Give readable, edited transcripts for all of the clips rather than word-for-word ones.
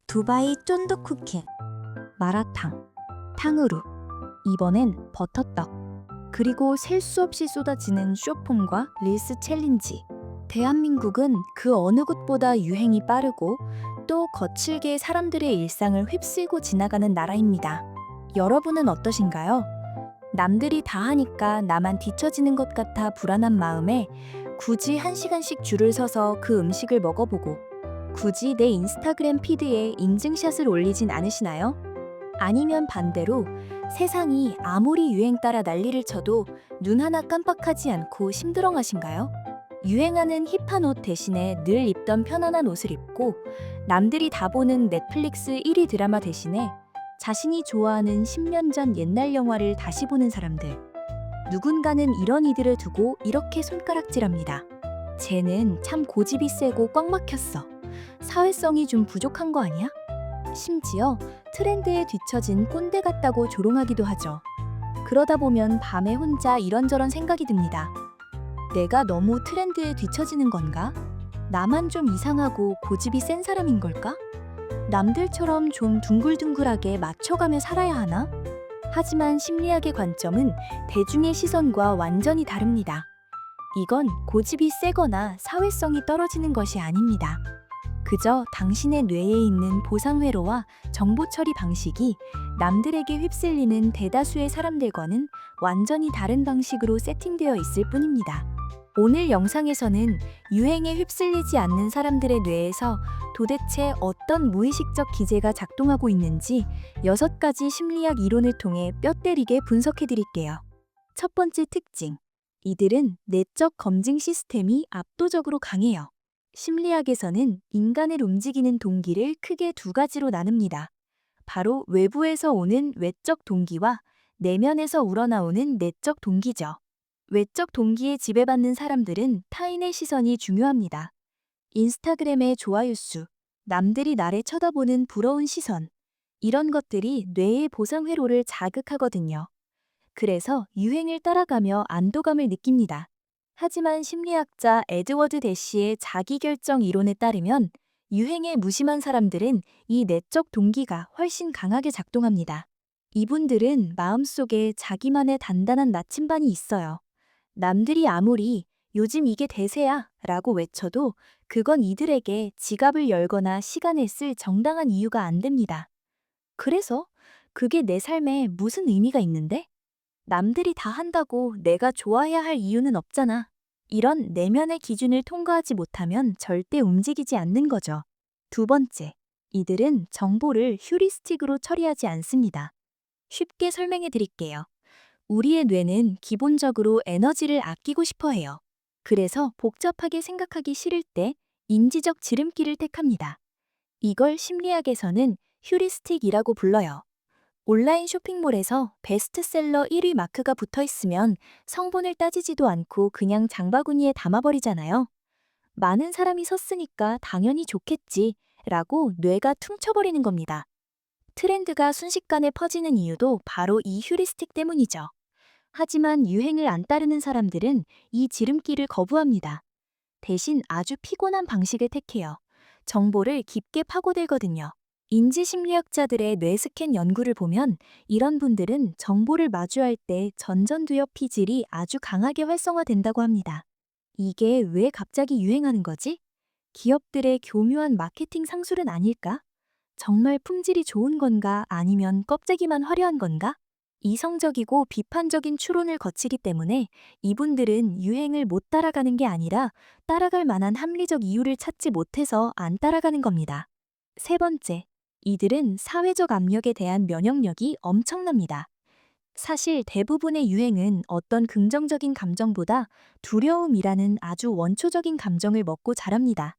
두바이 쫀득 쿠키, 마라탕, 탕후루, 이번엔 버터떡, 그리고 셀 수 없이 쏟아지는 쇼폼과 릴스 챌린지. 대한민국은 그 어느 곳보다 유행이 빠르고 또 거칠게 사람들의 일상을 휩쓸고 지나가는 나라입니다. 여러분은 어떠신가요? 남들이 다 하니까 나만 뒤처지는 것 같아 불안한 마음에 굳이 1시간씩 줄을 서서 그 음식을 먹어보고 굳이 내 인스타그램 피드에 인증샷을 올리진 않으시나요? 아니면 반대로 세상이 아무리 유행 따라 난리를 쳐도 눈 하나 깜빡하지 않고 심드렁하신가요? 유행하는 힙한 옷 대신에 늘 입던 편안한 옷을 입고 남들이 다 보는 넷플릭스 1위 드라마 대신에 자신이 좋아하는 10년 전 옛날 영화를 다시 보는 사람들. 누군가는 이런 이들을 두고 이렇게 손가락질합니다. 쟤는 참 고집이 세고 꽉 막혔어. 사회성이 좀 부족한 거 아니야? 심지어 트렌드에 뒤처진 꼰대 같다고 조롱하기도 하죠. 그러다 보면 밤에 혼자 이런저런 생각이 듭니다. 내가 너무 트렌드에 뒤처지는 건가? 나만 좀 이상하고 고집이 센 사람인 걸까? 남들처럼 좀 둥글둥글하게 맞춰가며 살아야 하나? 하지만 심리학의 관점은 대중의 시선과 완전히 다릅니다. 이건 고집이 세거나 사회성이 떨어지는 것이 아닙니다. 그저 당신의 뇌에 있는 보상회로와 정보 처리 방식이 남들에게 휩쓸리는 대다수의 사람들과는 완전히 다른 방식으로 세팅되어 있을 뿐입니다. 오늘 영상에서는 유행에 휩쓸리지 않는 사람들의 뇌에서 도대체 어떤 무의식적 기제가 작동하고 있는지 6가지 심리학 이론을 통해 뼈 때리게 분석해 드릴게요. 첫 번째 특징. 이들은 내적 검증 시스템이 압도적으로 강해요. 심리학에서는 인간을 움직이는 동기를 크게 2가지로 나눕니다. 바로 외부에서 오는 외적 동기와 내면에서 우러나오는 내적 동기죠. 외적 동기에 지배받는 사람들은 타인의 시선이 중요합니다. 인스타그램의 좋아요 수, 남들이 나를 쳐다보는 부러운 시선, 이런 것들이 뇌의 보상 회로를 자극하거든요. 그래서 유행을 따라가며 안도감을 느낍니다. 하지만 심리학자 에드워드 대시의 자기결정 이론에 따르면 유행에 무심한 사람들은 이 내적 동기가 훨씬 강하게 작동합니다. 이분들은 마음속에 자기만의 단단한 나침반이 있어요. 남들이 아무리 요즘 이게 대세야 라고 외쳐도 그건 이들에게 지갑을 열거나 시간을 쓸 정당한 이유가 안 됩니다. 그래서 그게 내 삶에 무슨 의미가 있는데? 남들이 다 한다고 내가 좋아해야 할 이유는 없잖아. 이런 내면의 기준을 통과하지 못하면 절대 움직이지 않는 거죠. 두 번째, 이들은 정보를 휴리스틱으로 처리하지 않습니다. 쉽게 설명해 드릴게요. 우리의 뇌는 기본적으로 에너지를 아끼고 싶어 해요. 그래서 복잡하게 생각하기 싫을 때 인지적 지름길을 택합니다. 이걸 심리학에서는 휴리스틱이라고 불러요. 온라인 쇼핑몰에서 베스트셀러 1위 마크가 붙어 있으면 성분을 따지지도 않고 그냥 장바구니에 담아버리잖아요. 많은 사람이 섰으니까 당연히 좋겠지 라고 뇌가 퉁쳐버리는 겁니다. 트렌드가 순식간에 퍼지는 이유도 바로 이 휴리스틱 때문이죠. 하지만 유행을 안 따르는 사람들은 이 지름길을 거부합니다. 대신 아주 피곤한 방식을 택해요. 정보를 깊게 파고들거든요. 인지심리학자들의 뇌스캔 연구를 보면 이런 분들은 정보를 마주할 때 전전두엽 피질이 아주 강하게 활성화된다고 합니다. 이게 왜 갑자기 유행하는 거지? 기업들의 교묘한 마케팅 상술은 아닐까? 정말 품질이 좋은 건가 아니면 껍데기만 화려한 건가? 이성적이고 비판적인 추론을 거치기 때문에 이분들은 유행을 못 따라가는 게 아니라 따라갈 만한 합리적 이유를 찾지 못해서 안 따라가는 겁니다. 세 번째, 이들은 사회적 압력에 대한 면역력이 엄청납니다. 사실 대부분의 유행은 어떤 긍정적인 감정보다 두려움이라는 아주 원초적인 감정을 먹고 자랍니다.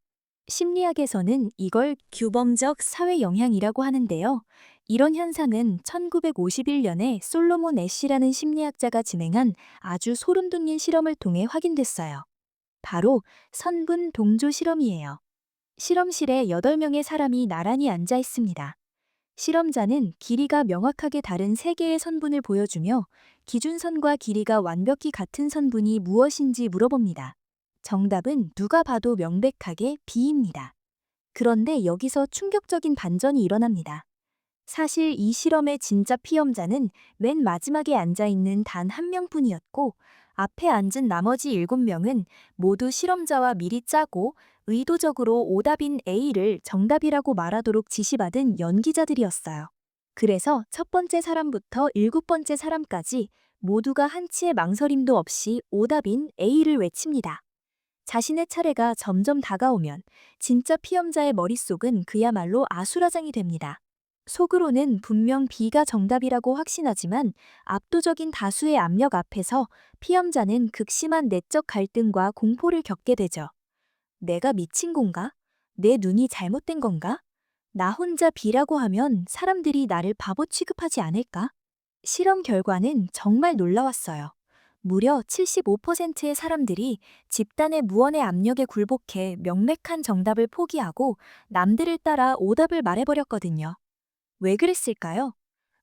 심리학에서는 이걸 규범적 사회 영향이라고 하는데요. 이런 현상은 1951년에 솔로몬 애쉬라는 심리학자가 진행한 아주 소름 돋는 실험을 통해 확인됐어요. 바로 선분 동조 실험이에요. 실험실에 8명의 사람이 나란히 앉아 있습니다. 실험자는 길이가 명확하게 다른 3개의 선분을 보여주며 기준선과 길이가 완벽히 같은 선분이 무엇인지 물어봅니다. 정답은 누가 봐도 명백하게 B입니다. 그런데 여기서 충격적인 반전이 일어납니다. 사실 이 실험의 진짜 피험자는 맨 마지막에 앉아있는 단 한 명뿐이었고, 앞에 앉은 나머지 7명은 모두 실험자와 미리 짜고 의도적으로 오답인 A를 정답이라고 말하도록 지시받은 연기자들이었어요. 그래서 첫 번째 사람부터 7번째 사람까지 모두가 한치의 망설임도 없이 오답인 A를 외칩니다. 자신의 차례가 점점 다가오면 진짜 피험자의 머릿속은 그야말로 아수라장이 됩니다. 속으로는 분명 B가 정답이라고 확신하지만 압도적인 다수의 압력 앞에서 피험자는 극심한 내적 갈등과 공포를 겪게 되죠. 내가 미친 건가? 내 눈이 잘못된 건가? 나 혼자 B라고 하면 사람들이 나를 바보 취급하지 않을까? 실험 결과는 정말 놀라웠어요. 무려 75%의 사람들이 집단의 무언의 압력에 굴복해 명백한 정답을 포기하고 남들을 따라 오답을 말해버렸거든요. 왜 그랬을까요?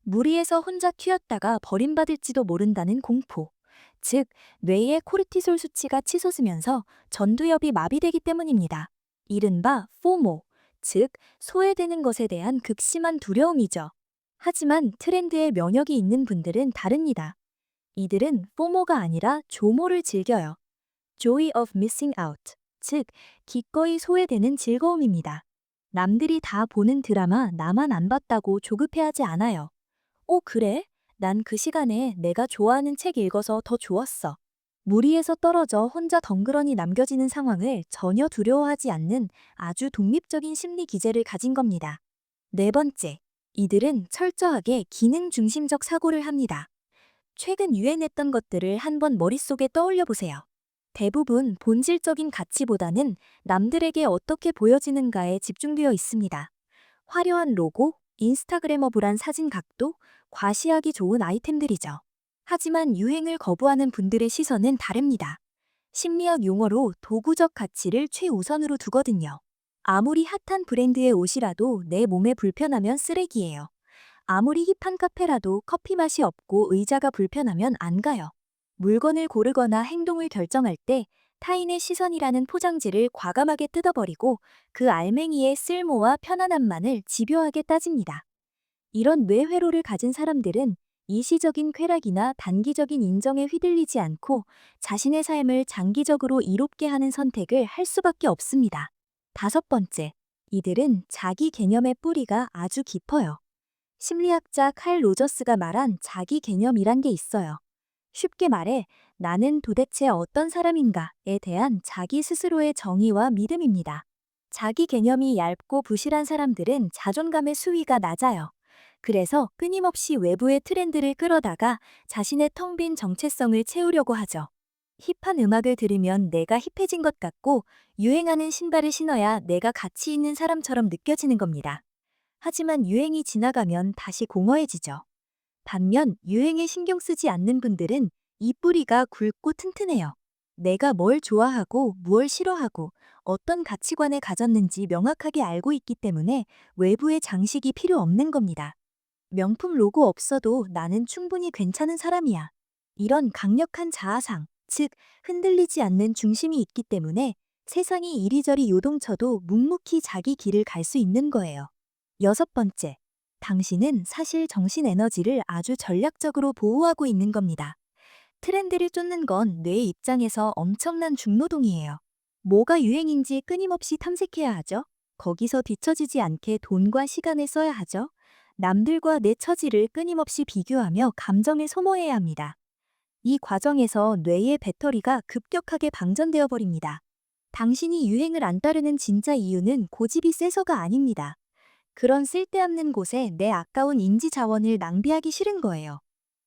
무리해서 혼자 튀었다가 버림받을지도 모른다는 공포. 즉, 뇌의 코르티솔 수치가 치솟으면서 전두엽이 마비되기 때문입니다. 이른바 포모, 즉, 소외되는 것에 대한 극심한 두려움이죠. 하지만 트렌드에 면역이 있는 분들은 다릅니다. 이들은 포모가 아니라 조모를 즐겨요. Joy of missing out, 즉, 기꺼이 소외되는 즐거움입니다. 남들이 다 보는 드라마 나만 안 봤다고 조급해하지 않아요. 그래? 난 그 시간에 내가 좋아하는 책 읽어서 더 좋았어. 무리에서 떨어져 혼자 덩그러니 남겨지는 상황을 전혀 두려워하지 않는 아주 독립적인 심리 기제를 가진 겁니다. 네 번째, 이들은 철저하게 기능 중심적 사고를 합니다. 최근 유행했던 것들을 한번 머릿속에 떠올려 보세요. 대부분 본질적인 가치보다는 남들에게 어떻게 보여지는가에 집중되어 있습니다. 화려한 로고, 인스타그래머블한 사진 각도, 과시하기 좋은 아이템들이죠. 하지만 유행을 거부하는 분들의 시선은 다릅니다. 심리학 용어로 도구적 가치를 최우선으로 두거든요. 아무리 핫한 브랜드의 옷이라도 내 몸에 불편하면 쓰레기예요. 아무리 힙한 카페라도 커피 맛이 없고 의자가 불편하면 안 가요. 물건을 고르거나 행동을 결정할 때 타인의 시선이라는 포장지를 과감하게 뜯어버리고 그 알맹이의 쓸모와 편안함만을 집요하게 따집니다. 이런 뇌회로를 가진 사람들은 일시적인 쾌락이나 단기적인 인정에 휘둘리지 않고 자신의 삶을 장기적으로 이롭게 하는 선택을 할 수밖에 없습니다. 다섯 번째, 이들은 자기 개념의 뿌리가 아주 깊어요. 심리학자 칼 로저스가 말한 자기 개념이란 게 있어요. 쉽게 말해, 나는 도대체 어떤 사람인가에 대한 자기 스스로의 정의와 믿음입니다. 자기 개념이 얇고 부실한 사람들은 자존감의 수위가 낮아요. 그래서 끊임없이 외부의 트렌드를 끌어다가 자신의 텅 빈 정체성을 채우려고 하죠. 힙한 음악을 들으면 내가 힙해진 것 같고 유행하는 신발을 신어야 내가 가치 있는 사람처럼 느껴지는 겁니다. 하지만 유행이 지나가면 다시 공허해지죠. 반면 유행에 신경 쓰지 않는 분들은 이 뿌리가 굵고 튼튼해요. 내가 뭘 좋아하고 무엇 싫어하고 어떤 가치관을 가졌는지 명확하게 알고 있기 때문에 외부의 장식이 필요 없는 겁니다. 명품 로고 없어도 나는 충분히 괜찮은 사람이야. 이런 강력한 자아상, 즉 흔들리지 않는 중심이 있기 때문에 세상이 이리저리 요동쳐도 묵묵히 자기 길을 갈 수 있는 거예요. 여섯 번째, 당신은 사실 정신 에너지를 아주 전략적으로 보호하고 있는 겁니다. 트렌드를 쫓는 건 뇌의 입장에서 엄청난 중노동이에요. 뭐가 유행인지 끊임없이 탐색해야 하죠. 거기서 뒤처지지 않게 돈과 시간을 써야 하죠. 남들과 내 처지를 끊임없이 비교하며 감정을 소모해야 합니다. 이 과정에서 뇌의 배터리가 급격하게 방전되어 버립니다. 당신이 유행을 안 따르는 진짜 이유는 고집이 세서가 아닙니다. 그런 쓸데없는 곳에 내 아까운 인지 자원을 낭비하기 싫은 거예요.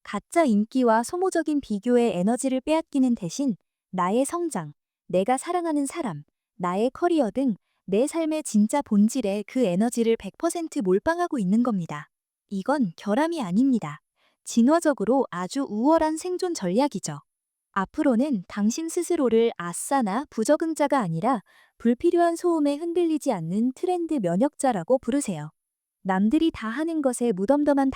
가짜 인기와 소모적인 비교의 에너지를 빼앗기는 대신 나의 성장, 내가 사랑하는 사람, 나의 커리어 등 내 삶의 진짜 본질에 그 에너지를 100% 몰빵하고 있는 겁니다. 이건 결함이 아닙니다. 진화적으로 아주 우월한 생존 전략이죠. 앞으로는 당신 스스로를 아싸나 부적응자가 아니라 불필요한 소음에 흔들리지 않는 트렌드 면역자라고 부르세요. 남들이 다 하는 것에 무덤덤한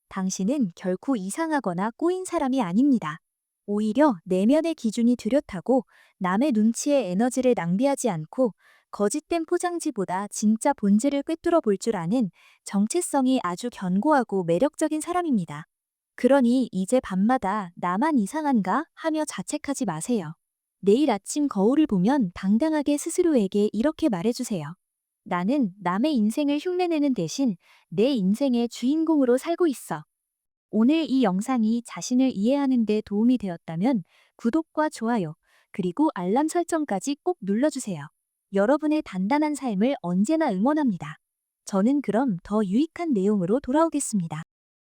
당신은 결코 이상하거나 꼬인 사람이 아닙니다. 오히려 내면의 기준이 뚜렷하고 남의 눈치에 에너지를 낭비하지 않고 거짓된 포장지보다 진짜 본질을 꿰뚫어 볼 줄 아는 정체성이 아주 견고하고 매력적인 사람입니다. 그러니 이제 밤마다 나만 이상한가 하며 자책하지 마세요. 내일 아침 거울을 보면 당당하게 스스로에게 이렇게 말해주세요. 나는 남의 인생을 흉내내는 대신 내 인생의 주인공으로 살고 있어. 오늘 이 영상이 자신을 이해하는 데 도움이 되었다면 구독과 좋아요, 그리고 알람 설정까지 꼭 눌러주세요. 여러분의 단단한 삶을 언제나 응원합니다. 저는 그럼 더 유익한 내용으로 돌아오겠습니다.